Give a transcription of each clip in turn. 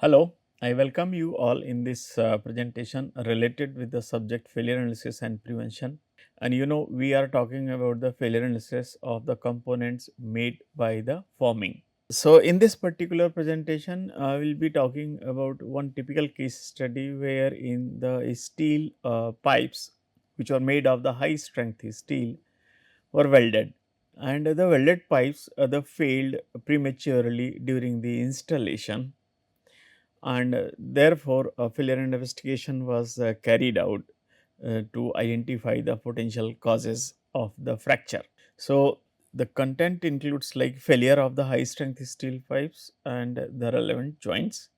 Hello, I welcome you all in this presentation related with the subject failure analysis and prevention. And we are talking about the failure analysis of the components made by the forming. So, in this particular presentation, I will be talking about one typical case study where in the steel pipes which are made of the high strength steel were welded, and the welded pipes they failed prematurely during the installation, and therefore a failure investigation was carried out to identify the potential causes of the fracture. So, the content includes like failure of the high strength steel pipes and the relevant joints.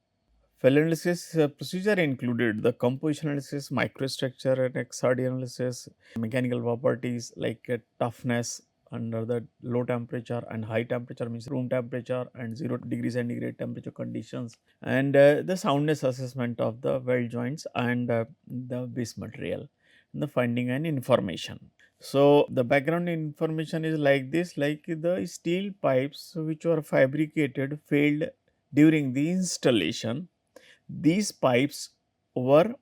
Failure analysis procedure included the composition analysis, microstructure and XRD analysis, mechanical properties like toughness under the low temperature and high temperature, means room temperature and 0 degree centigrade temperature conditions, and the soundness assessment of the weld joints and the base material, and the finding and information. So, the background information is like this, like the steel pipes which were fabricated failed during the installation. These pipes were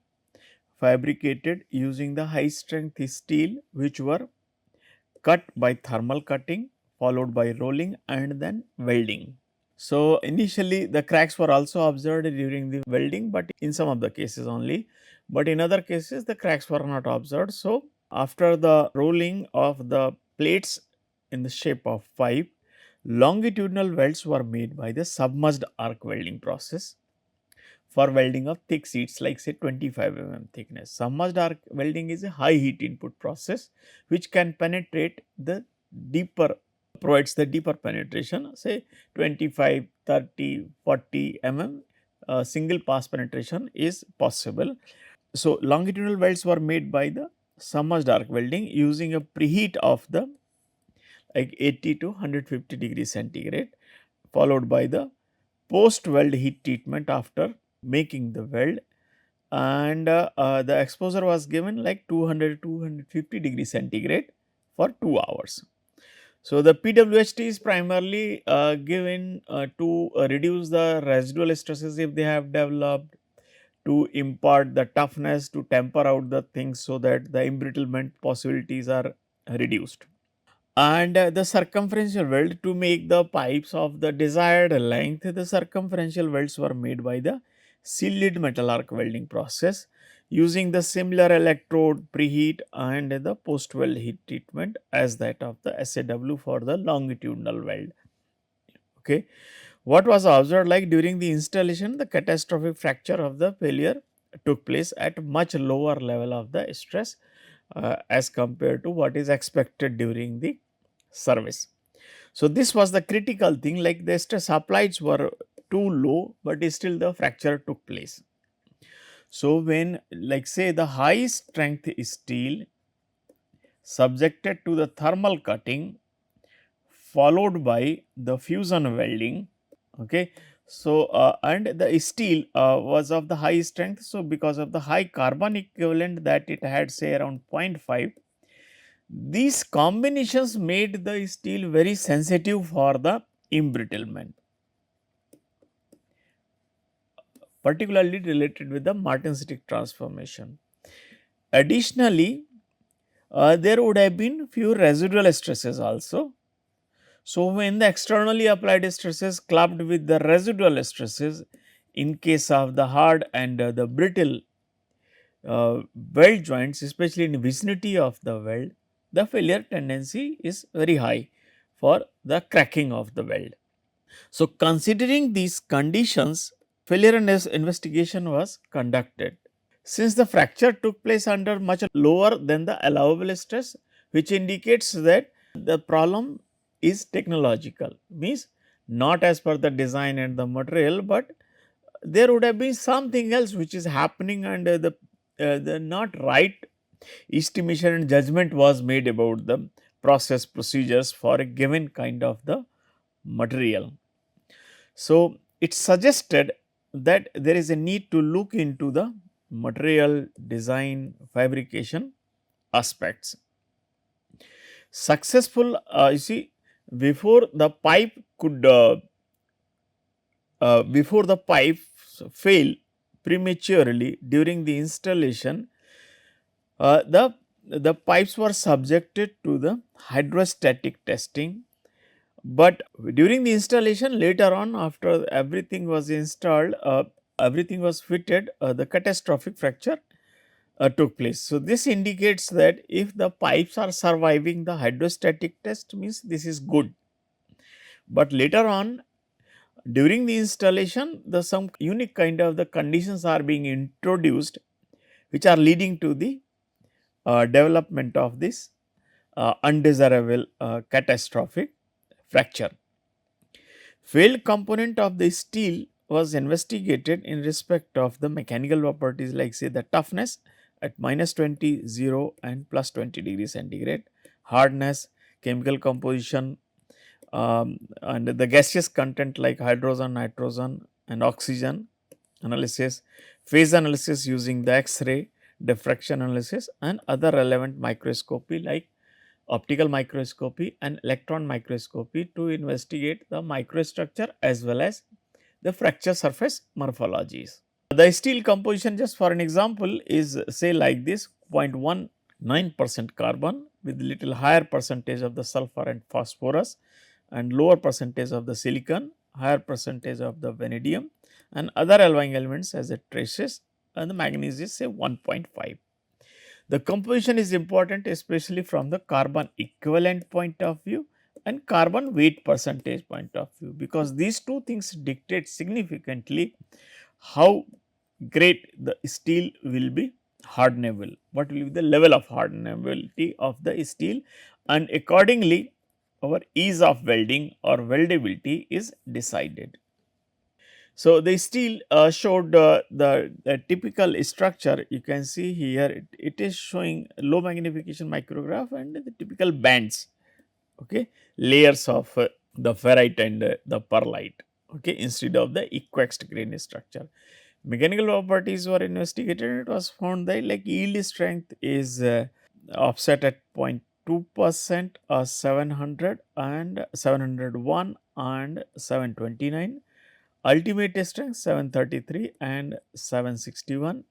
fabricated using the high strength steel which were cut by thermal cutting, followed by rolling and then welding. So, initially the cracks were also observed during the welding, but in some of the cases only, but in other cases the cracks were not observed. So, after the rolling of the plates in the shape of pipe, longitudinal welds were made by the submerged arc welding process for welding of thick sheets like say 25 thickness. Submerged arc welding is a high heat input process which can penetrate the deeper, provides the deeper penetration, say 25, 30, 40 single pass penetration is possible. So, longitudinal welds were made by the submerged arc welding using a preheat of the like 80 to 150 degrees centigrade, followed by the post weld heat treatment after making the weld, and the exposure was given like 200 to 250 degrees centigrade for 2 hours. So, the PWHT is primarily given to reduce the residual stresses if they have developed, to impart the toughness, to temper out the things so that the embrittlement possibilities are reduced, and the circumferential weld to make the pipes of the desired length. The circumferential welds were made by the sealed metal arc welding process using the similar electrode preheat and the post weld heat treatment as that of the SAW for the longitudinal weld. Okay. What was observed, like during the installation, the catastrophic fracture of the failure took place at much lower level of the stress as compared to what is expected during the service. So, this was the critical thing, like the stress applied were too low, but still the fracture took place. So, when like say the high strength steel subjected to the thermal cutting followed by the fusion welding. Okay. So, and the steel was of the high strength. So, because of the high carbon equivalent that it had, say around 0.5, these combinations made the steel very sensitive for the embrittlement, particularly related with the martensitic transformation. Additionally, there would have been few residual stresses also. So, when the externally applied stresses clubbed with the residual stresses in case of the hard and the brittle weld joints, especially in vicinity of the weld, the failure tendency is very high for the cracking of the weld. So, considering these conditions, failure investigation was conducted. Since the fracture took place under much lower than the allowable stress, which indicates that the problem is technological, means not as per the design and the material, but there would have been something else which is happening, and the not right estimation and judgment was made about the process procedures for a given kind of the material. So, it suggested that there is a need to look into the material design fabrication aspects. Successful, you see, before the pipe could before the pipes fail prematurely during the installation, the pipes were subjected to the hydrostatic testing, but during the installation later on, after everything was installed, everything was fitted, the catastrophic fracture took place. So, this indicates that if the pipes are surviving the hydrostatic test, means this is good, but later on during the installation, the some unique kind of the conditions are being introduced, which are leading to the development of this undesirable catastrophic fracture. Failed component of the steel was investigated in respect of the mechanical properties, like say the toughness at -20, 0 and +20 degrees centigrade, hardness, chemical composition, and the gaseous content like hydrogen, nitrogen and oxygen analysis, phase analysis using the X-ray, diffraction analysis and other relevant microscopy like optical microscopy and electron microscopy to investigate the microstructure as well as the fracture surface morphologies. The steel composition, just for an example, is say like this: 0.19% carbon with little higher percentage of the sulfur and phosphorus and lower percentage of the silicon, higher percentage of the vanadium and other alloying elements as it traces, and the manganese is say 1.5. The composition is important especially from the carbon equivalent point of view and carbon weight percentage point of view, because these two things dictate significantly how great the steel will be hardenable, what will be the level of hardenability of the steel, and accordingly our ease of welding or weldability is decided. So, the steel showed the typical structure. You can see here it is showing low magnification micrograph and the typical bands, okay, layers of the ferrite and the pearlite, okay, instead of the equaxed grain structure. Mechanical properties were investigated and it was found that like yield strength is offset at 0.2%, 700 and 701 and 729, ultimate strength 733 and 761,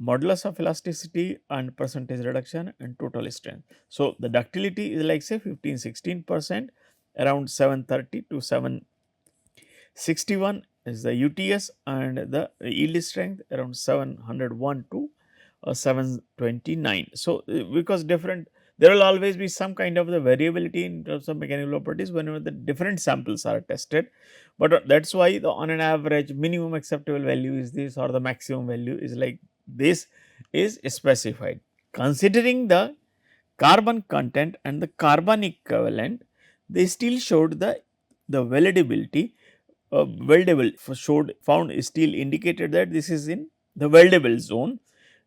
modulus of elasticity and percentage reduction and total strength. So, the ductility is like say 15-16%, around 730 to 761 is the UTS, and the yield strength around 701 to 729. So, because different, there will always be some kind of the variability in terms of mechanical properties whenever the different samples are tested, but that is why the on an average minimum acceptable value is this or the maximum value is like this is specified. Considering the carbon content and the carbon equivalent, they still showed the weldability, weldable showed found steel indicated that this is in the weldable zone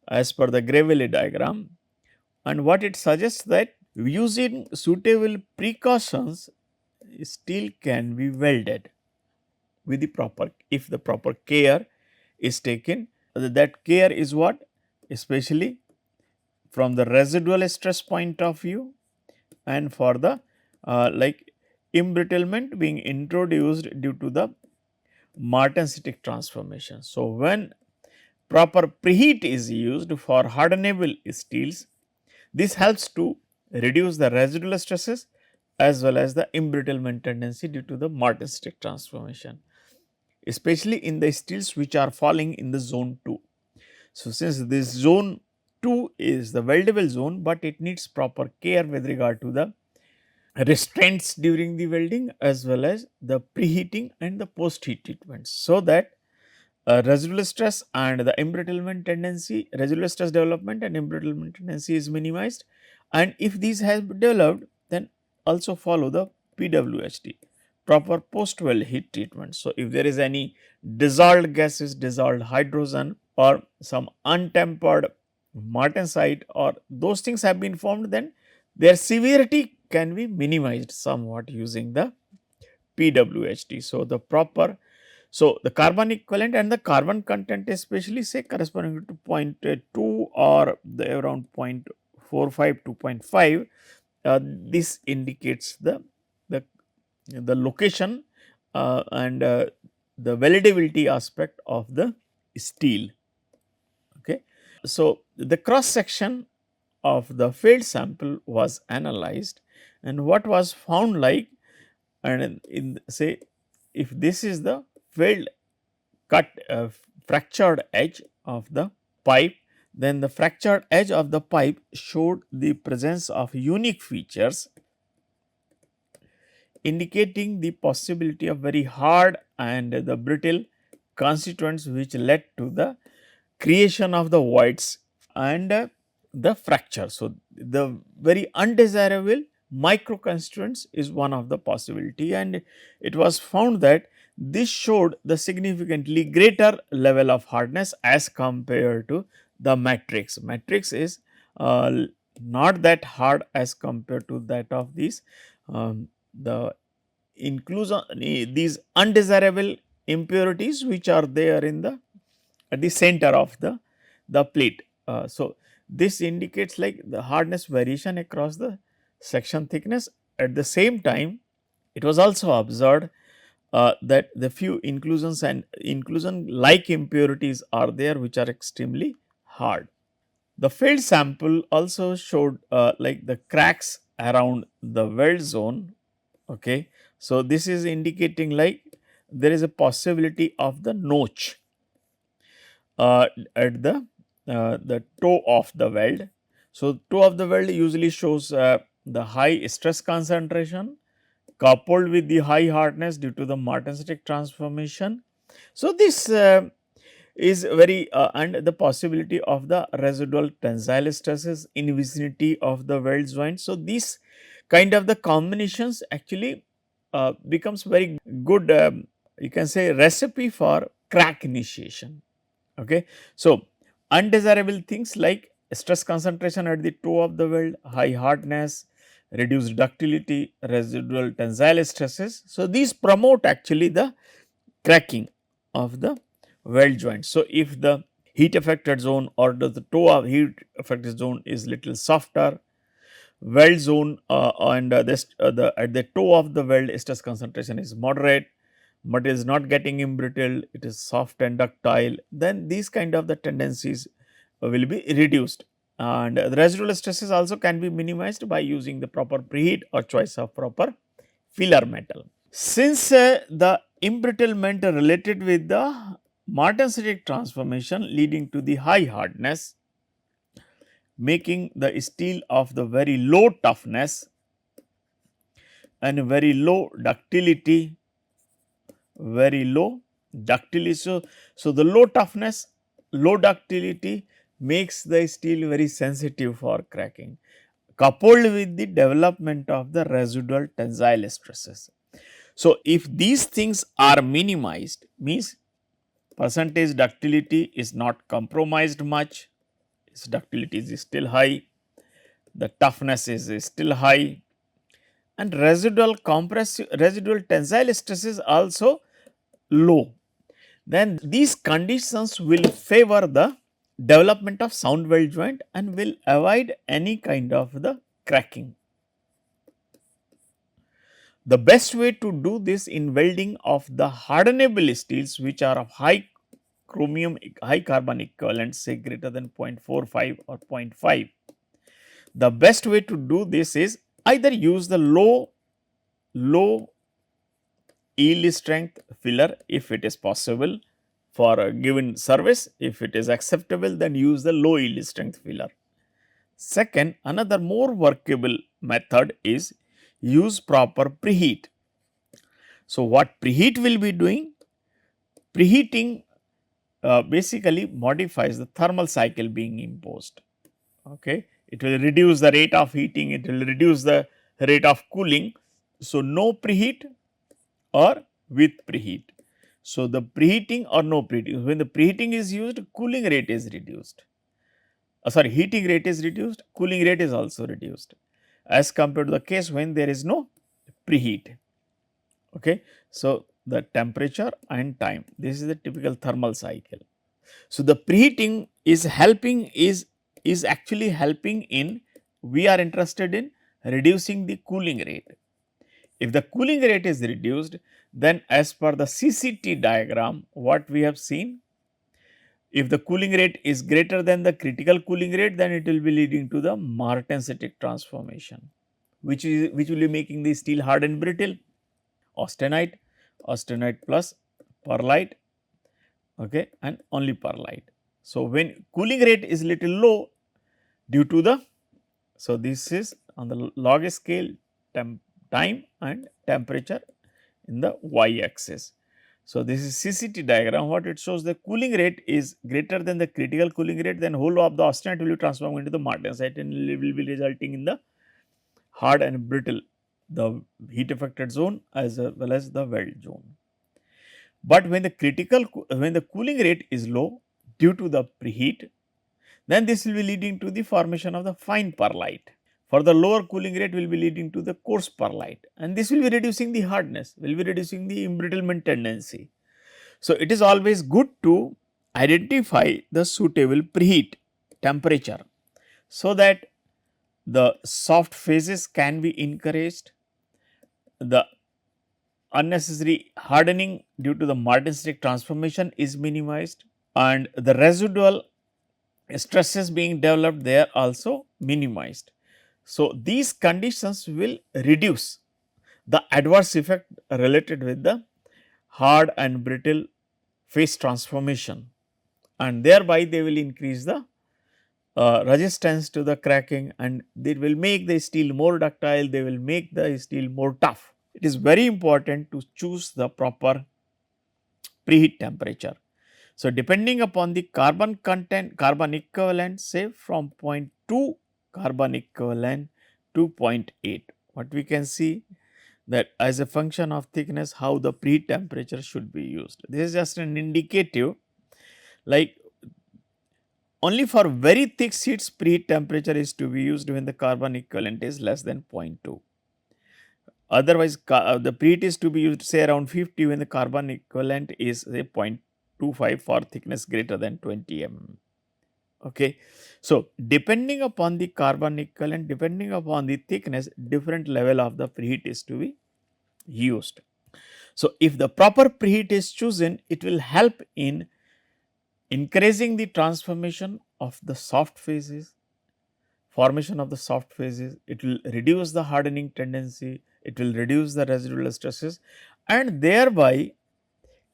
as per the Gray-Valley diagram, and what it suggests that using suitable precautions steel can be welded with the proper, if the proper care is taken. That care is what, especially from the residual stress point of view and for the like embrittlement being introduced due to the martensitic transformation. So, when proper preheat is used for hardenable steels, this helps to reduce the residual stresses as well as the embrittlement tendency due to the martensitic transformation, especially in the steels which are falling in the zone 2. So, since this zone 2 is the weldable zone, but it needs proper care with regard to the restraints during the welding as well as the preheating and the post heat treatments, so that residual stress and the embrittlement tendency, residual stress development and embrittlement tendency is minimized, and if these have developed, then also follow the PWHT, proper post weld heat treatment. So, if there is any dissolved gases, dissolved hydrogen or some untempered martensite or those things have been formed, then their severity can be minimized somewhat using the PWHT. So, the proper, so the carbon equivalent and the carbon content especially say corresponding to 0.2 or the around 0.45 to 0.5, this indicates the location and the weldability aspect of the steel. Okay. So, the cross section of the failed sample was analyzed, and what was found, like, and in say if this is the failed cut fractured edge of the pipe, then the fractured edge of the pipe showed the presence of unique features indicating the possibility of very hard and the brittle constituents, which led to the creation of the voids and the fracture. So, the very undesirable micro constituents is one of the possibility, and it was found that this showed the significantly greater level of hardness as compared to the matrix. Matrix is not that hard as compared to that of these the inclusion, these undesirable impurities which are there in the at the center of the plate. So, this indicates like the hardness variation across the section thickness. At the same time, it was also observed that the few inclusions and inclusion like impurities are there which are extremely hard. The failed sample also showed like the cracks around the weld zone. Okay. So, this is indicating like there is a possibility of the notch at the toe of the weld. So, toe of the weld usually shows the high stress concentration coupled with the high hardness due to the martensitic transformation. So, this is very and the possibility of the residual tensile stresses in vicinity of the weld joint. So, these kind of the combinations actually becomes very good, you can say, recipe for crack initiation. Okay. So, undesirable things like stress concentration at the toe of the weld, high hardness, reduced ductility, residual tensile stresses. So, these promote actually the cracking of the weld joint. So, if the heat affected zone or the toe of heat affected zone is little softer, weld zone and this the at the toe of the weld stress concentration is moderate, but is not getting embrittled, it is soft and ductile, then these kind of the tendencies will be reduced, and the residual stresses also can be minimized by using the proper preheat or choice of proper filler metal. Since the embrittlement related with the martensitic transformation leading to the high hardness, making the steel of the very low toughness and very low ductility, very low ductility. So, the low toughness, low ductility makes the steel very sensitive for cracking, coupled with the development of the residual tensile stresses. So, if these things are minimized, means percentage ductility is not compromised much, its ductility is still high, the toughness is still high, and residual tensile stress is also low, then these conditions will favor the development of sound weld joint and will avoid any kind of the cracking. The best way to do this in welding of the hardenable steels which are of high chromium, high carbon equivalent, say greater than 0.45 or 0.5, the best way to do this is either use the low yield strength filler if it is possible for a given service. If it is acceptable, then use the low yield strength filler. Second, another more workable method is use proper preheat. So, what preheat will be doing? Preheating basically modifies the thermal cycle being imposed. Okay. It will reduce the rate of heating, it will reduce the rate of cooling. So, no preheat or with preheat. So, the preheating or no preheating, when the preheating is used, cooling rate is reduced. Heating rate is reduced, cooling rate is also reduced as compared to the case when there is no preheat. Okay. So, the temperature and time, this is the typical thermal cycle. So, the preheating is helping is actually helping in, we are interested in reducing the cooling rate. If the cooling rate is reduced, then as per the CCT diagram, what we have seen, if the cooling rate is greater than the critical cooling rate, then it will be leading to the martensitic transformation, which will be making the steel hard and brittle, austenite, austenite plus perlite, okay, and only perlite. So, when cooling rate is little low due to the, so this is on the log scale time and temperature in the y axis. So, this is CCT diagram. What it shows, the cooling rate is greater than the critical cooling rate, then whole of the austenite will be transformed into the martensite and will be resulting in the hard and brittle, the heat affected zone as well as the weld zone. But when the cooling rate is low due to the preheat, then this will be leading to the formation of the fine perlite. For the lower cooling rate will be leading to the coarse perlite, and this will be reducing the hardness, will be reducing the embrittlement tendency. So, it is always good to identify the suitable preheat temperature, so that the soft phases can be encouraged, the unnecessary hardening due to the martensitic transformation is minimized, and the residual stresses being developed, they are also minimized. So, these conditions will reduce the adverse effect related with the hard and brittle phase transformation, and thereby they will increase the resistance to the cracking, and they will make the steel more ductile, they will make the steel more tough. It is very important to choose the proper preheat temperature. So, depending upon the carbon content, carbon equivalent, say from 0.2 carbon equivalent to 0.8, what we can see that as a function of thickness, how the preheat temperature should be used. This is just an indicative, like only for very thick sheets preheat temperature is to be used when the carbon equivalent is less than 0.2. Otherwise, the preheat is to be used say around 50 when the carbon equivalent is say 0.25 for thickness greater than 20 mm. Okay. So, depending upon the carbon equivalent, depending upon the thickness, different level of the preheat is to be used. So, if the proper preheat is chosen, it will help in increasing the transformation of the soft phases, formation of the soft phases, it will reduce the hardening tendency, it will reduce the residual stresses, and thereby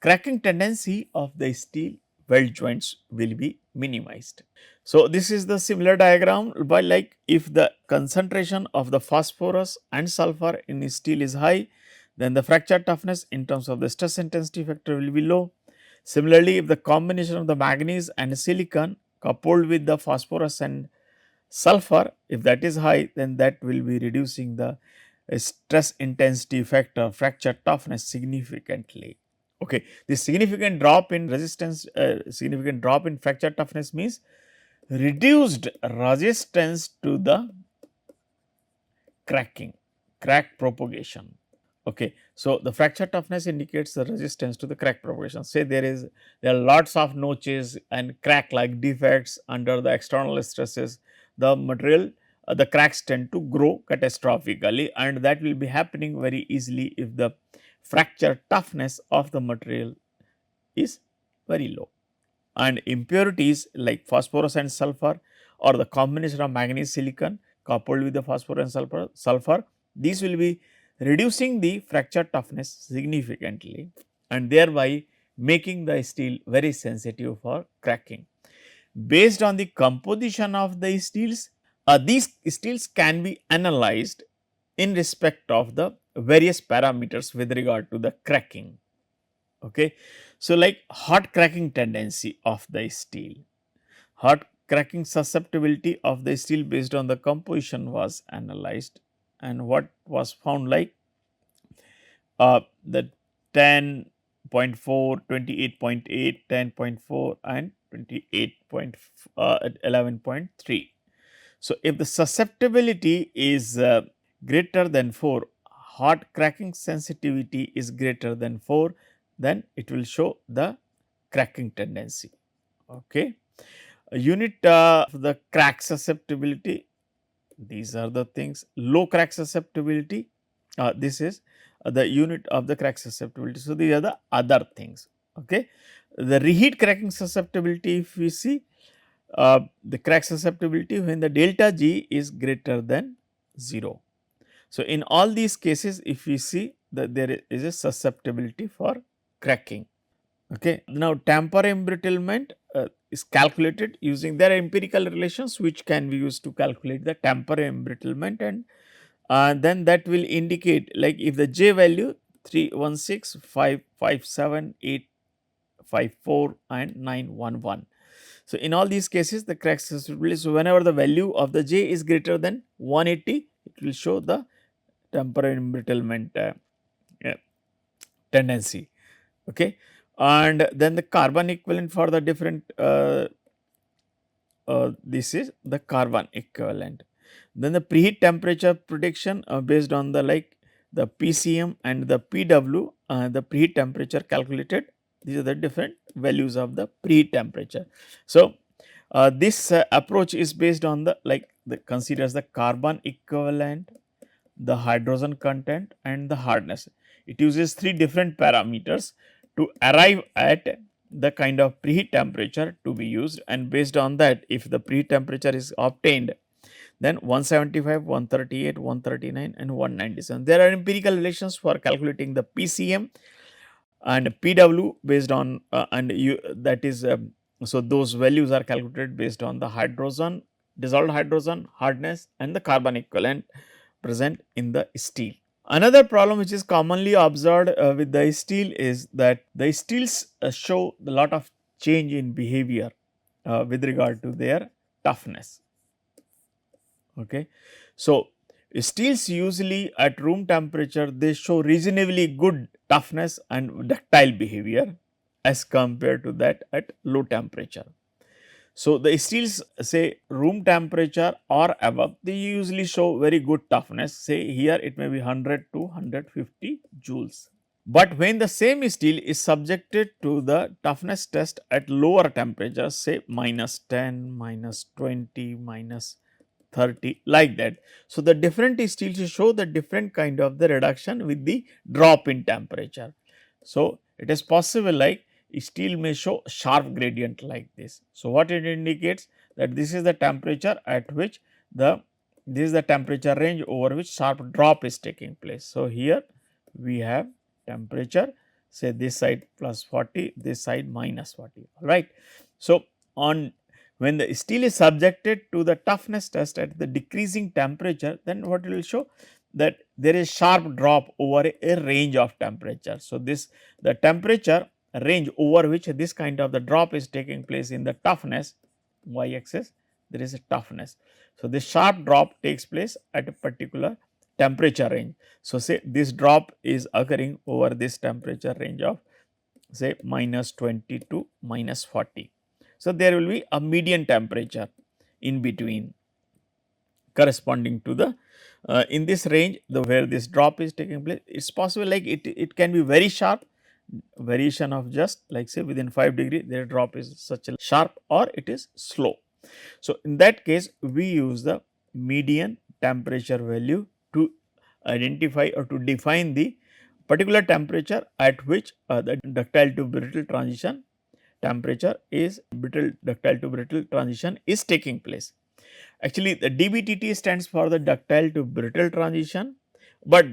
cracking tendency of the steel weld joints will be minimized. So, this is the similar diagram, but like if the concentration of the phosphorus and sulfur in steel is high, then the fracture toughness in terms of the stress intensity factor will be low. Similarly, if the combination of the manganese and silicon coupled with the phosphorus and sulfur, if that is high, then that will be reducing the stress intensity factor, fracture toughness significantly. Okay, this significant drop in resistance, significant drop in fracture toughness means reduced resistance to the cracking, crack propagation. Okay. So, the fracture toughness indicates the resistance to the crack propagation. Say there are lots of notches and crack like defects under the external stresses, the material, the cracks tend to grow catastrophically, and that will be happening very easily if the fracture toughness of the material is very low. And impurities like phosphorus and sulfur, or the combination of manganese silicon coupled with the phosphorus and sulfur, these will be reducing the fracture toughness significantly, and thereby making the steel very sensitive for cracking. Based on the composition of the steels, these steels can be analyzed in respect of the various parameters with regard to the cracking. Okay. So, like hot cracking tendency of the steel, hot cracking susceptibility of the steel based on the composition was analyzed, and what was found, like the 10.4, 28.8, 10.4 and 11.3. So, if the susceptibility is greater than 4, hot cracking sensitivity is greater than 4, then it will show the cracking tendency. Okay. A unit of the crack susceptibility, these are the things. Low crack susceptibility, this is the unit of the crack susceptibility. So, these are the other things. Okay. The reheat cracking susceptibility, if we see the crack susceptibility when the delta G is greater than 0. So, in all these cases, if we see that there is a susceptibility for cracking. Okay. Now, tamper embrittlement is calculated using, there are empirical relations which can be used to calculate the tamper embrittlement, and then that will indicate, like if the J value 316, 557, 854 and 911. So, in all these cases the crack susceptibility, so whenever the value of the J is greater than 180, it will show the tamper embrittlement uh, tendency. Okay. And then the carbon equivalent for the different this is the carbon equivalent. Then the preheat temperature prediction based on the, like the PCM and the PW, the preheat temperature calculated, these are the different values of the preheat temperature. So, this approach is based on the, like the considers the carbon equivalent, the hydrogen content and the hardness. It uses 3 different parameters to arrive at the kind of preheat temperature to be used, and based on that, if the preheat temperature is obtained, then 175, 138, 139 and 197. There are empirical relations for calculating the PCM and PW based on that is so those values are calculated based on the hydrogen, dissolved hydrogen, hardness and the carbon equivalent present in the steel. Another problem which is commonly observed with the steel is that the steels show a lot of change in behavior with regard to their toughness. Okay. So, steels usually at room temperature they show reasonably good toughness and ductile behavior as compared to that at low temperature. So, the steels say room temperature or above, they usually show very good toughness, say here it may be 100 to 150 joules. But when the same steel is subjected to the toughness test at lower temperatures, say -10, -20, -30 like that. So, the different steels show the different kind of the reduction with the drop in temperature. So, it is possible like steel may show sharp gradient like this. So, what it indicates that this is the temperature at which this is the temperature range over which sharp drop is taking place. So, here we have temperature, say this side plus 40, this side minus 40, alright. So, on when the steel is subjected to the toughness test at the decreasing temperature, then what it will show that there is sharp drop over a range of temperature. So, this the temperature range over which this kind of the drop is taking place in the toughness y axis, there is a toughness. So, this sharp drop takes place at a particular temperature range. So, say this drop is occurring over this temperature range of say -20 to -40. So, there will be a median temperature in between corresponding to the in this range the where this drop is taking place. It is possible like it can be very sharp, variation of just like say within 5 degree their drop is such a sharp, or it is slow. So, in that case we use the median temperature value to identify or to define the particular temperature at which the ductile to brittle transition temperature is ductile to brittle transition is taking place. Actually, the DBTT stands for the ductile to brittle transition, but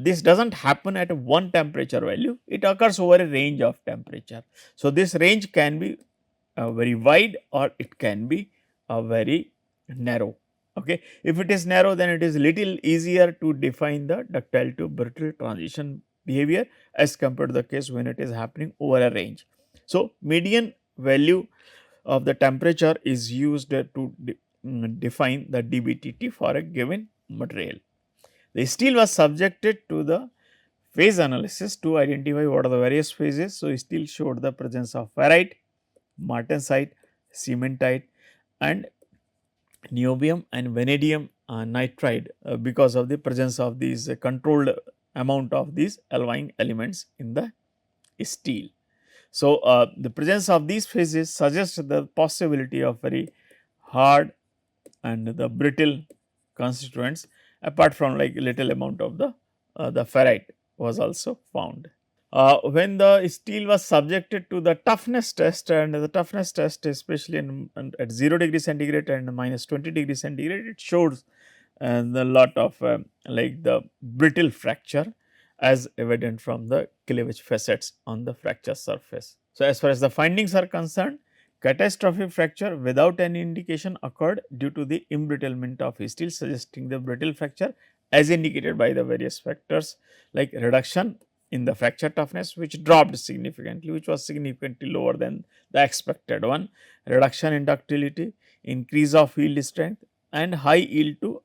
this does not happen at one temperature value, it occurs over a range of temperature. So, this range can be very wide or it can be very narrow. Okay. If it is narrow, then it is little easier to define the ductile to brittle transition behavior as compared to the case when it is happening over a range. So, median value of the temperature is used to define the DBTT for a given material. The steel was subjected to the phase analysis to identify what are the various phases. So, steel showed the presence of ferrite, martensite, cementite and niobium and vanadium nitride because of the presence of these controlled amount of these alloying elements in the steel. So, the presence of these phases suggests the possibility of very hard and the brittle constituents apart from like little amount of the the ferrite was also found. When the steel was subjected to the toughness test, and the toughness test especially at 0 degree centigrade and minus 20 degree centigrade, it shows a lot of like the brittle fracture as evident from the cleavage facets on the fracture surface. So, as far as the findings are concerned, catastrophic fracture without any indication occurred due to the embrittlement of steel, suggesting the brittle fracture as indicated by the various factors like reduction in the fracture toughness, which dropped significantly, which was significantly lower than the expected one, reduction in ductility, increase of yield strength, and high yield to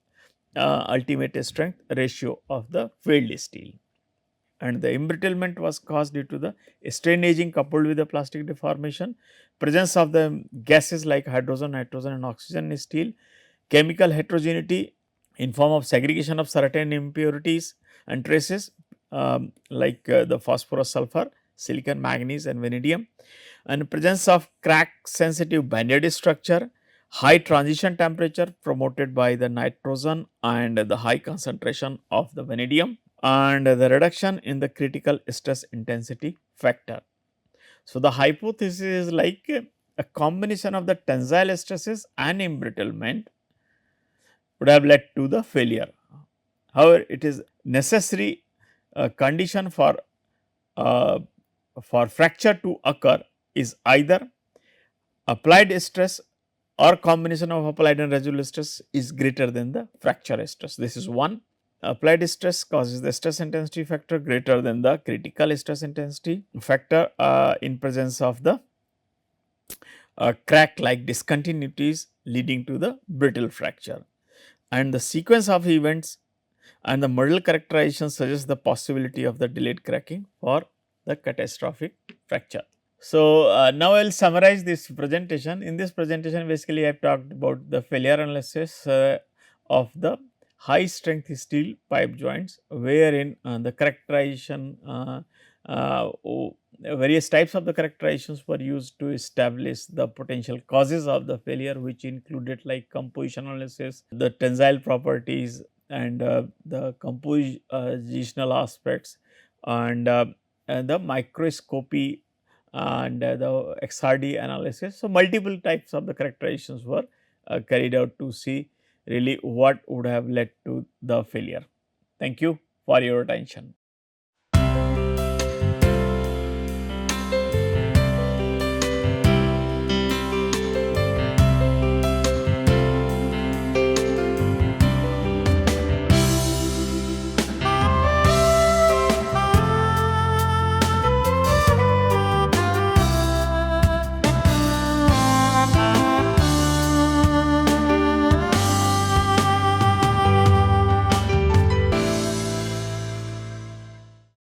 ultimate strength ratio of the failed steel. And the embrittlement was caused due to the strain aging coupled with the plastic deformation, presence of the gases like hydrogen, nitrogen and oxygen in steel, chemical heterogeneity in form of segregation of certain impurities and traces like the phosphorus, sulfur, silicon, manganese and vanadium, and presence of crack sensitive banded structure, high transition temperature promoted by the nitrogen and the high concentration of the vanadium, and the reduction in the critical stress intensity factor. So, the hypothesis is like a combination of the tensile stresses and embrittlement would have led to the failure. However, it is necessary condition uh, for fracture to occur is either applied stress or combination of applied and residual stress is greater than the fracture stress. This is one. Applied stress causes the stress intensity factor greater than the critical stress intensity factor in presence of the crack like discontinuities leading to the brittle fracture, and the sequence of events and the model characterization suggests the possibility of the delayed cracking for the catastrophic fracture. So, now I will summarize this presentation. In this presentation, basically I have talked about the failure analysis of the high strength steel pipe joints, wherein the characterization various types of the characterizations were used to establish the potential causes of the failure, which included like composition analysis, the tensile properties and the compositional aspects, and the microscopy and the XRD analysis. So, multiple types of the characterizations were carried out to see really what would have led to the failure. Thank you for your attention.